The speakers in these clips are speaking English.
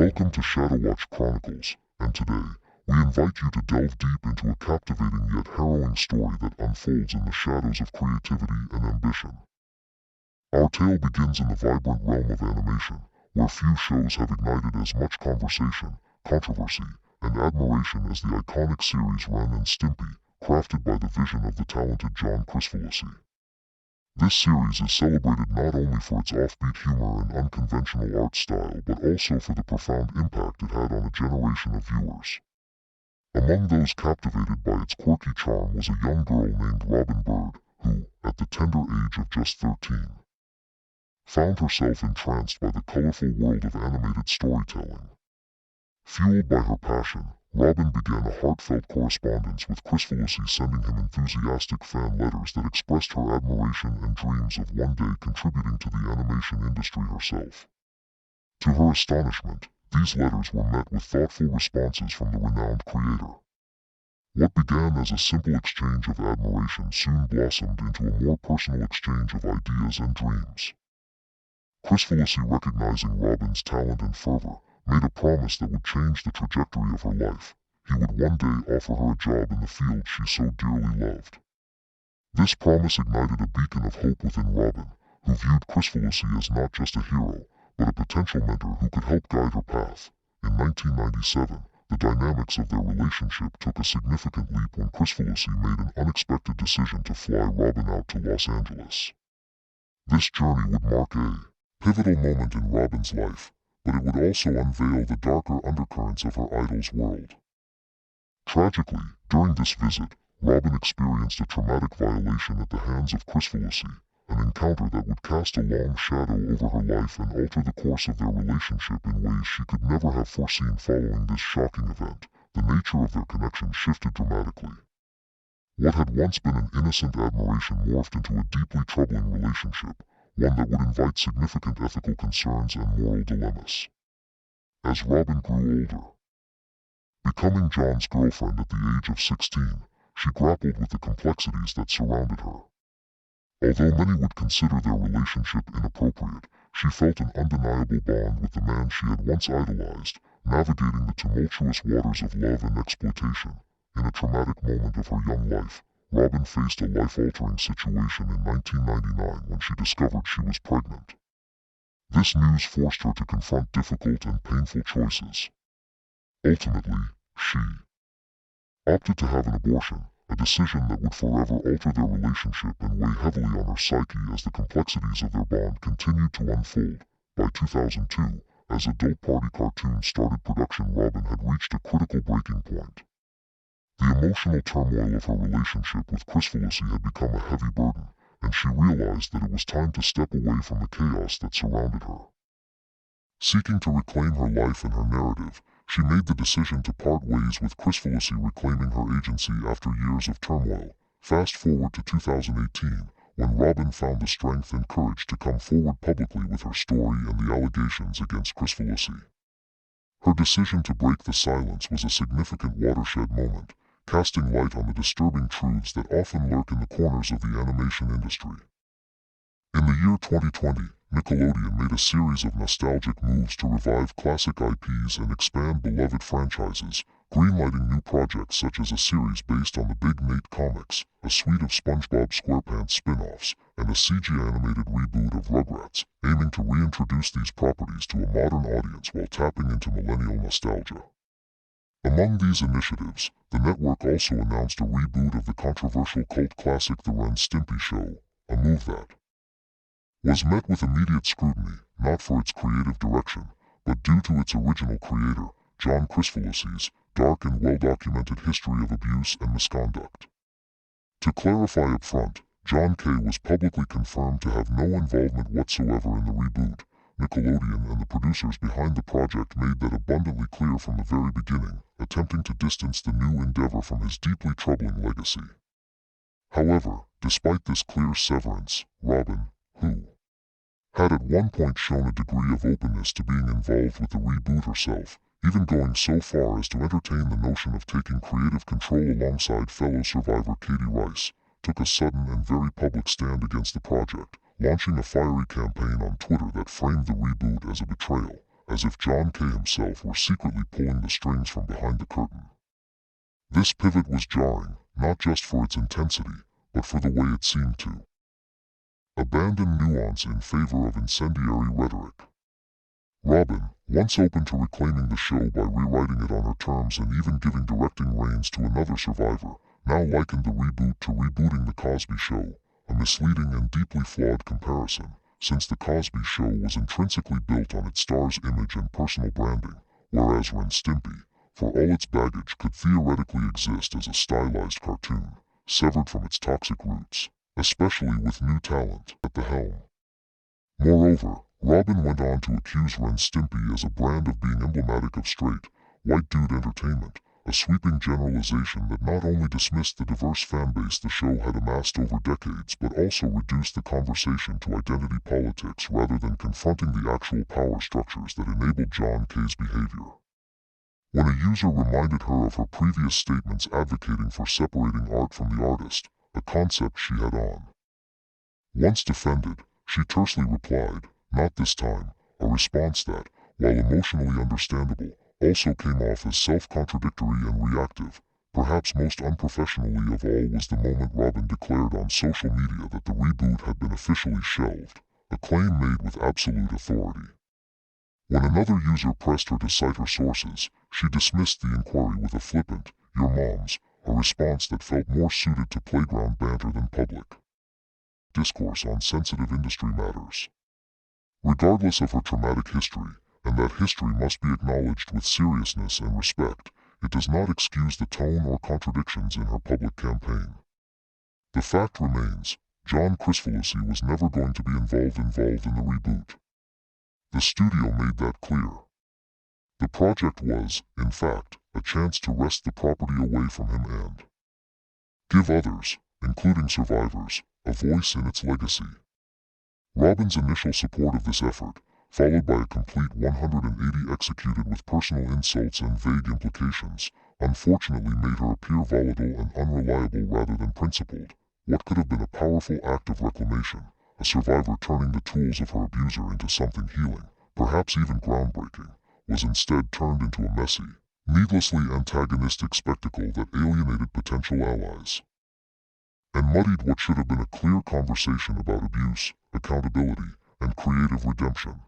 Welcome to ShadowWatch Chronicles, and today, we invite you to delve deep into a captivating yet harrowing story that unfolds in the shadows of creativity and ambition. Our tale begins in the vibrant realm of animation, where few shows have ignited as much conversation, controversy, and admiration as the iconic series Ren and Stimpy, crafted by the vision of the talented John Kricfalusi. This series is celebrated not only for its offbeat humor and unconventional art style, but also for the profound impact it had on a generation of viewers. Among those captivated by its quirky charm was a young girl named Robin Bird, who, at the tender age of just 13, found herself entranced by the colorful world of animated storytelling. Fueled by her passion, Robin began a heartfelt correspondence with Kricfalusi, sending him enthusiastic fan letters that expressed her admiration and dreams of one day contributing to the animation industry herself. To her astonishment, these letters were met with thoughtful responses from the renowned creator. What began as a simple exchange of admiration soon blossomed into a more personal exchange of ideas and dreams. Kricfalusi, recognizing Robin's talent and fervor, made a promise that would change the trajectory of her life. He would one day offer her a job in the field she so dearly loved. This promise ignited a beacon of hope within Robin, who viewed Kricfalusi as not just a hero, but a potential mentor who could help guide her path. In 1997, the dynamics of their relationship took a significant leap when Kricfalusi made an unexpected decision to fly Robin out to Los Angeles. This journey would mark a pivotal moment in Robin's life, but it would also unveil the darker undercurrents of her idol's world. Tragically, during this visit, Robin experienced a traumatic violation at the hands of Kricfalusi, an encounter that would cast a long shadow over her life and alter the course of their relationship in ways she could never have foreseen. Following this shocking event, the nature of their connection shifted dramatically. What had once been an innocent admiration morphed into a deeply troubling relationship, one that would invite significant ethical concerns and moral dilemmas. As Robin grew older, becoming John's girlfriend at the age of 16, she grappled with the complexities that surrounded her. Although many would consider their relationship inappropriate, she felt an undeniable bond with the man she had once idolized, navigating the tumultuous waters of love and exploitation. In a traumatic moment of her young life, Robin faced a life-altering situation in 1999 when she discovered she was pregnant. This news forced her to confront difficult and painful choices. Ultimately, she opted to have an abortion, a decision that would forever alter their relationship and weigh heavily on her psyche as the complexities of their bond continued to unfold. By 2002, as adult party cartoons started production, Robin had reached a critical breaking point. The emotional turmoil of her relationship with Kricfalusi had become a heavy burden, and she realized that it was time to step away from the chaos that surrounded her. Seeking to reclaim her life and her narrative, she made the decision to part ways with Kricfalusi, reclaiming her agency after years of turmoil. Fast forward to 2018, when Robin found the strength and courage to come forward publicly with her story and the allegations against Kricfalusi. Her decision to break the silence was a significant watershed moment, casting light on the disturbing truths that often lurk in the corners of the animation industry. In the year 2020, Nickelodeon made a series of nostalgic moves to revive classic IPs and expand beloved franchises, greenlighting new projects such as a series based on the Big Nate comics, a suite of SpongeBob SquarePants spin-offs, and a CG-animated reboot of Rugrats, aiming to reintroduce these properties to a modern audience while tapping into millennial nostalgia. Among these initiatives, the network also announced a reboot of the controversial cult classic The Ren Stimpy Show, a move that was met with immediate scrutiny, not for its creative direction, but due to its original creator, John Kricfalusi's dark and well-documented history of abuse and misconduct. To clarify up front, John K. was publicly confirmed to have no involvement whatsoever in the reboot. Nickelodeon and the producers behind the project made that abundantly clear from the very beginning, attempting to distance the new endeavor from his deeply troubling legacy. However, despite this clear severance, Robin, who had at one point shown a degree of openness to being involved with the reboot herself, even going so far as to entertain the notion of taking creative control alongside fellow survivor Katie Rice, took a sudden and very public stand against the project, launching a fiery campaign on Twitter that framed the reboot as a betrayal, as if John K. himself were secretly pulling the strings from behind the curtain. This pivot was jarring, not just for its intensity, but for the way it seemed to abandon nuance in favor of incendiary rhetoric. Robin, once open to reclaiming the show by rewriting it on her terms and even giving directing reins to another survivor, now likened the reboot to rebooting The Cosby Show, a misleading and deeply flawed comparison, since The Cosby Show was intrinsically built on its star's image and personal branding, whereas Ren Stimpy, for all its baggage, could theoretically exist as a stylized cartoon, severed from its toxic roots, especially with new talent at the helm. Moreover, Robin went on to accuse Ren Stimpy as a brand of being emblematic of straight, white dude entertainment, a sweeping generalization that not only dismissed the diverse fanbase the show had amassed over decades but also reduced the conversation to identity politics rather than confronting the actual power structures that enabled John K.'s behavior. When a user reminded her of her previous statements advocating for separating art from the artist, a concept she had once defended, she tersely replied, "Not this time," a response that, while emotionally understandable, also came off as self-contradictory and reactive. Perhaps most unprofessionally of all was the moment Robin declared on social media that the reboot had been officially shelved, a claim made with absolute authority. When another user pressed her to cite her sources, she dismissed the inquiry with a flippant, "Your mom's," a response that felt more suited to playground banter than public discourse on sensitive industry matters. Regardless of her traumatic history, and that history must be acknowledged with seriousness and respect, it does not excuse the tone or contradictions in her public campaign. The fact remains, John Kricfalusi was never going to be involved in the reboot. The studio made that clear. The project was, in fact, a chance to wrest the property away from him and give others, including survivors, a voice in its legacy. Robin's initial support of this effort, followed by a complete 180 executed with personal insults and vague implications, unfortunately made her appear volatile and unreliable rather than principled. What could have been a powerful act of reclamation, a survivor turning the tools of her abuser into something healing, perhaps even groundbreaking, was instead turned into a messy, needlessly antagonistic spectacle that alienated potential allies and muddied what should have been a clear conversation about abuse, accountability, and creative redemption.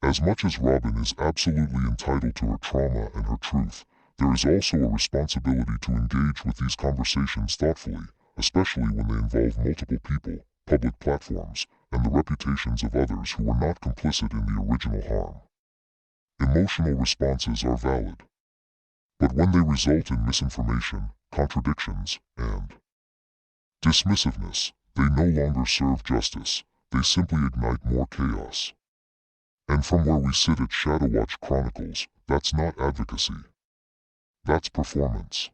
As much as Robin is absolutely entitled to her trauma and her truth, there is also a responsibility to engage with these conversations thoughtfully, especially when they involve multiple people, public platforms, and the reputations of others who were not complicit in the original harm. Emotional responses are valid, but when they result in misinformation, contradictions, and dismissiveness, they no longer serve justice, they simply ignite more chaos. And from where we sit at ShadowWatch Chronicles, that's not advocacy. That's performance.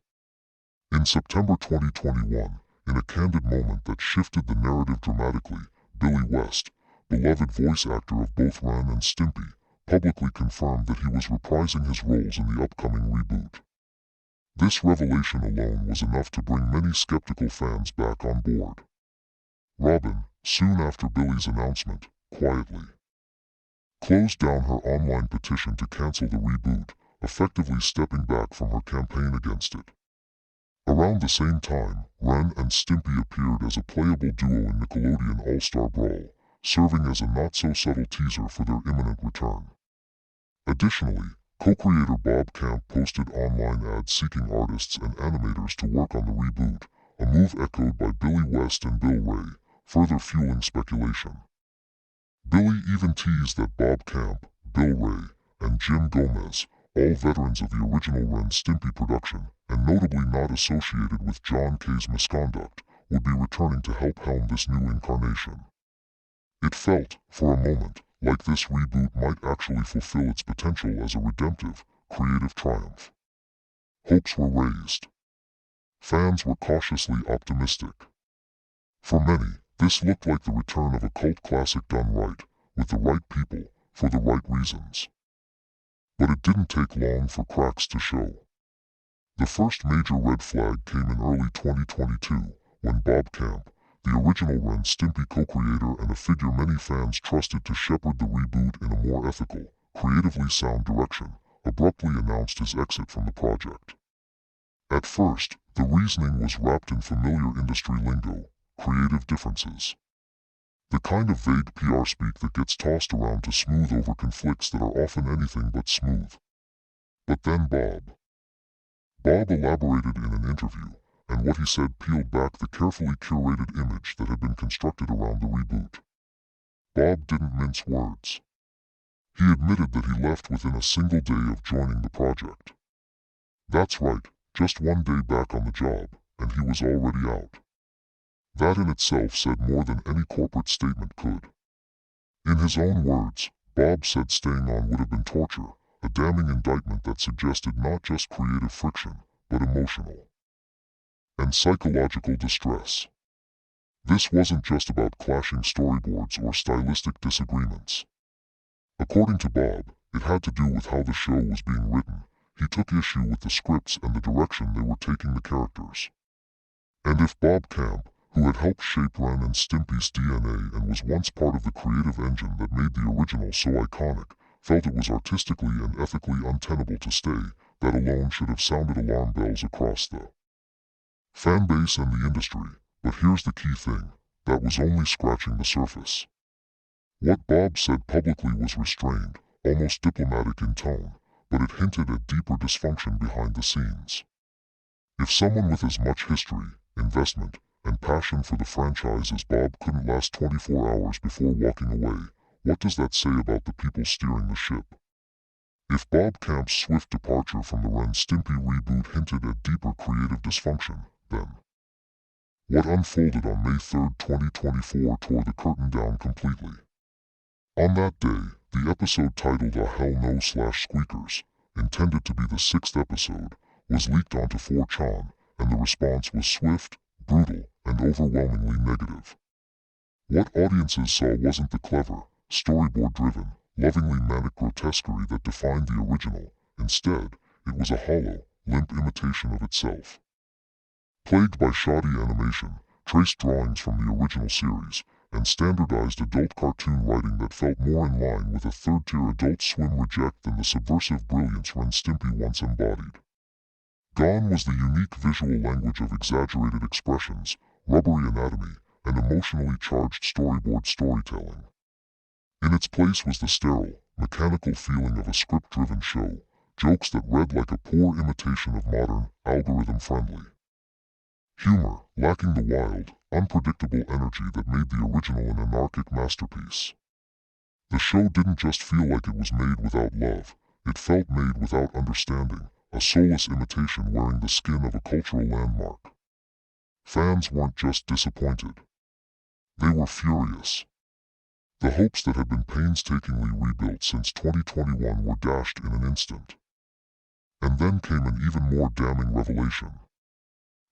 In September 2021, in a candid moment that shifted the narrative dramatically, Billy West, beloved voice actor of both Ren and Stimpy, publicly confirmed that he was reprising his roles in the upcoming reboot. This revelation alone was enough to bring many skeptical fans back on board. Robin, soon after Billy's announcement, quietly closed down her online petition to cancel the reboot, effectively stepping back from her campaign against it. Around the same time, Ren and Stimpy appeared as a playable duo in Nickelodeon All-Star Brawl, serving as a not-so-subtle teaser for their imminent return. Additionally, co-creator Bob Camp posted online ads seeking artists and animators to work on the reboot, a move echoed by Billy West and Bill Wray, further fueling speculation. Billy even teased that Bob Camp, Bill Wray, and Jim Gomez, all veterans of the original Ren Stimpy production, and notably not associated with John K.'s misconduct, would be returning to help helm this new incarnation. It felt, for a moment, like this reboot might actually fulfill its potential as a redemptive, creative triumph. Hopes were raised. Fans were cautiously optimistic. For many, this looked like the return of a cult classic done right, with the right people, for the right reasons. But it didn't take long for cracks to show. The first major red flag came in early 2022, when Bob Camp, the original Ren Stimpy co-creator and a figure many fans trusted to shepherd the reboot in a more ethical, creatively sound direction, abruptly announced his exit from the project. At first, the reasoning was wrapped in familiar industry lingo, creative differences. The kind of vague PR speak that gets tossed around to smooth over conflicts that are often anything but smooth. But then Bob elaborated in an interview, and what he said peeled back the carefully curated image that had been constructed around the reboot. Bob didn't mince words. He admitted that he left within a single day of joining the project. That's right, just one day back on the job, and he was already out. That in itself said more than any corporate statement could. In his own words, Bob said staying on would have been torture, a damning indictment that suggested not just creative friction, but emotional and psychological distress. This wasn't just about clashing storyboards or stylistic disagreements. According to Bob, it had to do with how the show was being written. He took issue with the scripts and the direction they were taking the characters. And if Bob Camp, who had helped shape Ren and Stimpy's DNA and was once part of the creative engine that made the original so iconic, felt it was artistically and ethically untenable to stay, that alone should have sounded alarm bells across the fanbase and the industry. But here's the key thing, that was only scratching the surface. What Bob said publicly was restrained, almost diplomatic in tone, but it hinted at deeper dysfunction behind the scenes. If someone with as much history, investment, and passion for the franchise as Bob couldn't last 24 hours before walking away, what does that say about the people steering the ship? If Bob Camp's swift departure from the Ren Stimpy reboot hinted at deeper creative dysfunction, then what unfolded on May 3, 2024 tore the curtain down completely. On that day, the episode titled A Hell No /Squeakers, intended to be the 6th episode, was leaked onto 4chan, and the response was swift, brutal, and overwhelmingly negative. What audiences saw wasn't the clever, storyboard-driven, lovingly manic grotesquerie that defined the original. Instead, it was a hollow, limp imitation of itself. Plagued by shoddy animation, traced drawings from the original series, and standardized adult cartoon writing that felt more in line with a third-tier Adult Swim reject than the subversive brilliance Ren Stimpy once embodied. Gone was the unique visual language of exaggerated expressions, rubbery anatomy, and emotionally charged storyboard storytelling. In its place was the sterile, mechanical feeling of a script-driven show, jokes that read like a poor imitation of modern, algorithm-friendly humor, lacking the wild, unpredictable energy that made the original an anarchic masterpiece. The show didn't just feel like it was made without love, it felt made without understanding, a soulless imitation wearing the skin of a cultural landmark. Fans weren't just disappointed. They were furious. The hopes that had been painstakingly rebuilt since 2021 were dashed in an instant. And then came an even more damning revelation.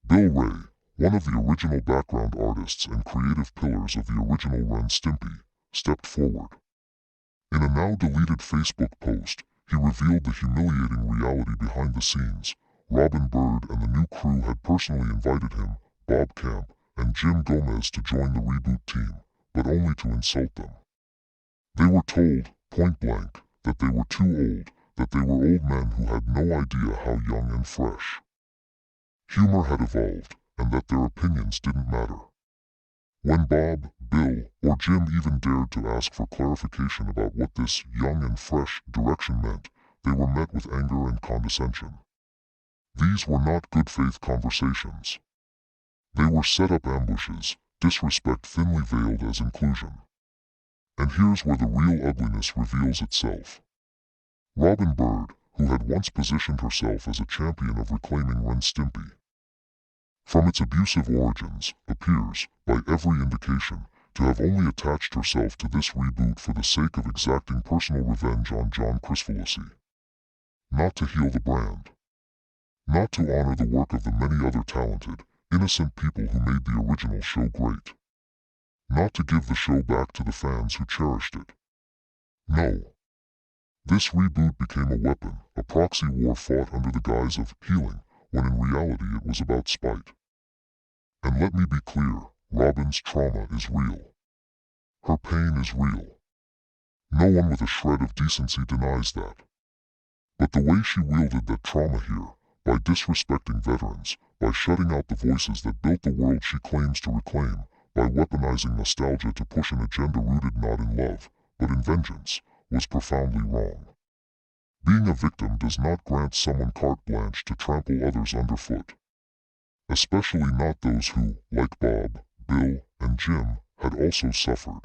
Wray, one of the original background artists and creative pillars of the original Ren Stimpy, stepped forward. In a now-deleted Facebook post, he revealed the humiliating reality behind the scenes. Robin Bird and the new crew had personally invited him, Bob Camp, and Jim Gomez to join the reboot team, but only to insult them. They were told, point-blank, that they were too old, that they were old men who had no idea how young and fresh humor had evolved, and that their opinions didn't matter. When Bob, Bill, or Jim even dared to ask for clarification about what this young and fresh direction meant, they were met with anger and condescension. These were not good faith conversations. They were set-up ambushes, disrespect thinly veiled as inclusion. And here's where the real ugliness reveals itself. Robin Bird, who had once positioned herself as a champion of reclaiming Ren Stimpy from its abusive origins, appears, by every indication, to have only attached herself to this reboot for the sake of exacting personal revenge on John Kricfalusi. Not to heal the brand. Not to honor the work of the many other talented, innocent people who made the original show great. Not to give the show back to the fans who cherished it. No. This reboot became a weapon, a proxy war fought under the guise of healing, when in reality it was about spite. And let me be clear, Robin's trauma is real. Her pain is real. No one with a shred of decency denies that. But the way she wielded that trauma here, by disrespecting veterans, by shutting out the voices that built the world she claims to reclaim, by weaponizing nostalgia to push an agenda rooted not in love, but in vengeance, was profoundly wrong. Being a victim does not grant someone carte blanche to trample others underfoot. Especially not those who, like Bob, Bill, and Jim, had also suffered.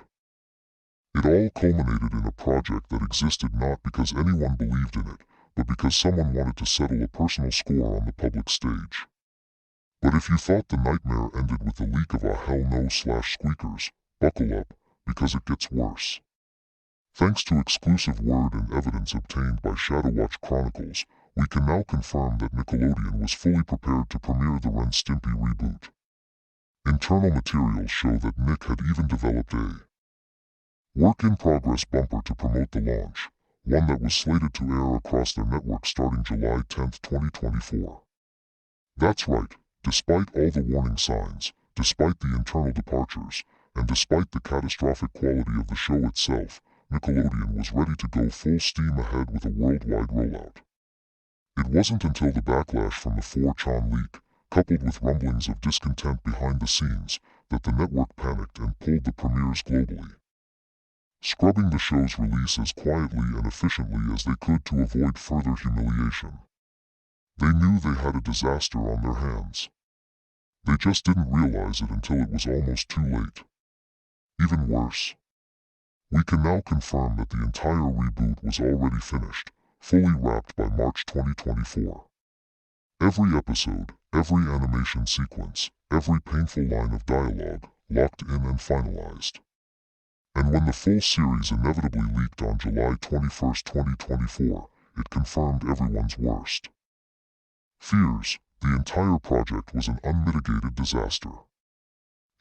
It all culminated in a project that existed not because anyone believed in it, but because someone wanted to settle a personal score on the public stage. But if you thought the nightmare ended with the leak of a hell no/squeakers, buckle up, because it gets worse. Thanks to exclusive word and evidence obtained by ShadowWatch Chronicles, we can now confirm that Nickelodeon was fully prepared to premiere the Ren Stimpy Reboot. Internal materials show that Nick had even developed a work-in-progress bumper to promote the launch, one that was slated to air across their network starting July 10, 2024. That's right, despite all the warning signs, despite the internal departures, and despite the catastrophic quality of the show itself, Nickelodeon was ready to go full steam ahead with a worldwide rollout. It wasn't until the backlash from the 4chan leak, coupled with rumblings of discontent behind the scenes, that the network panicked and pulled the premieres globally, scrubbing the show's release as quietly and efficiently as they could to avoid further humiliation. They knew they had a disaster on their hands. They just didn't realize it until it was almost too late. Even worse, we can now confirm that the entire reboot was already finished, fully wrapped by March 2024. Every episode, every animation sequence, every painful line of dialogue, locked in and finalized. And when the full series inevitably leaked on July 21, 2024, it confirmed everyone's worst fears. The entire project was an unmitigated disaster.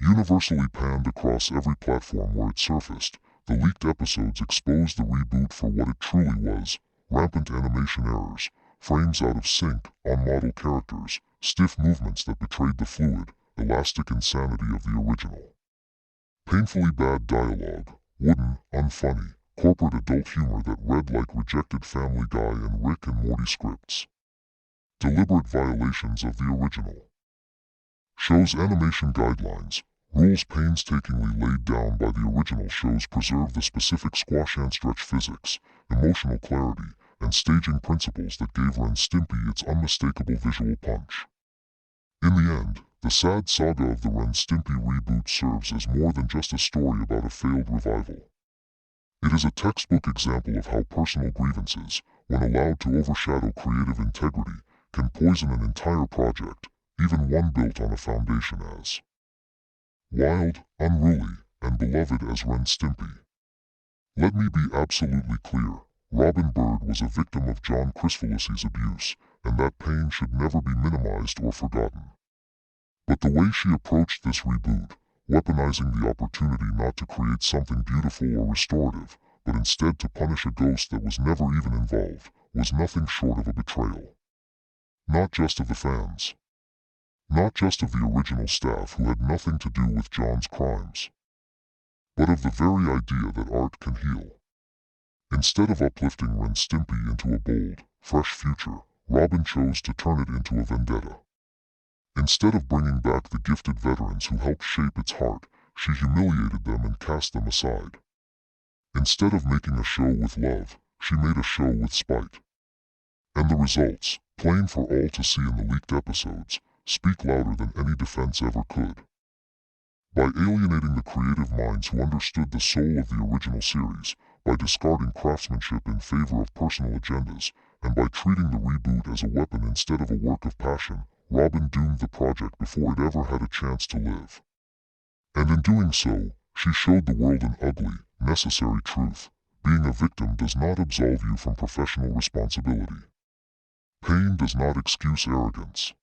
Universally panned across every platform where it surfaced, the leaked episodes exposed the reboot for what it truly was: rampant animation errors, frames out of sync, on-model characters, stiff movements that betrayed the fluid, elastic insanity of the original. Painfully bad dialogue, wooden, unfunny, corporate adult humor that read like rejected Family Guy and Rick and Morty scripts. Deliberate violations of the original show's animation guidelines, rules painstakingly laid down by the original shows preserve the specific squash and stretch physics, emotional clarity, and staging principles that gave Ren Stimpy its unmistakable visual punch. In the end, the sad saga of the Ren Stimpy reboot serves as more than just a story about a failed revival. It is a textbook example of how personal grievances, when allowed to overshadow creative integrity, can poison an entire project, even one built on a foundation as wild, unruly, and beloved as Ren Stimpy. Let me be absolutely clear, Robin Bird was a victim of John Crispolisi's abuse, and that pain should never be minimized or forgotten. But the way she approached this reboot, weaponizing the opportunity not to create something beautiful or restorative, but instead to punish a ghost that was never even involved, was nothing short of a betrayal. Not just of the fans. Not just of the original staff who had nothing to do with John's crimes, but of the very idea that art can heal. Instead of uplifting Ren Stimpy into a bold, fresh future, Robin chose to turn it into a vendetta. Instead of bringing back the gifted veterans who helped shape its heart, she humiliated them and cast them aside. Instead of making a show with love, she made a show with spite. And the results, plain for all to see in the leaked episodes, speak louder than any defense ever could. By alienating the creative minds who understood the soul of the original series, by discarding craftsmanship in favor of personal agendas, and by treating the reboot as a weapon instead of a work of passion, Robin doomed the project before it ever had a chance to live. And in doing so, she showed the world an ugly, necessary truth: being a victim does not absolve you from professional responsibility. Pain does not excuse arrogance.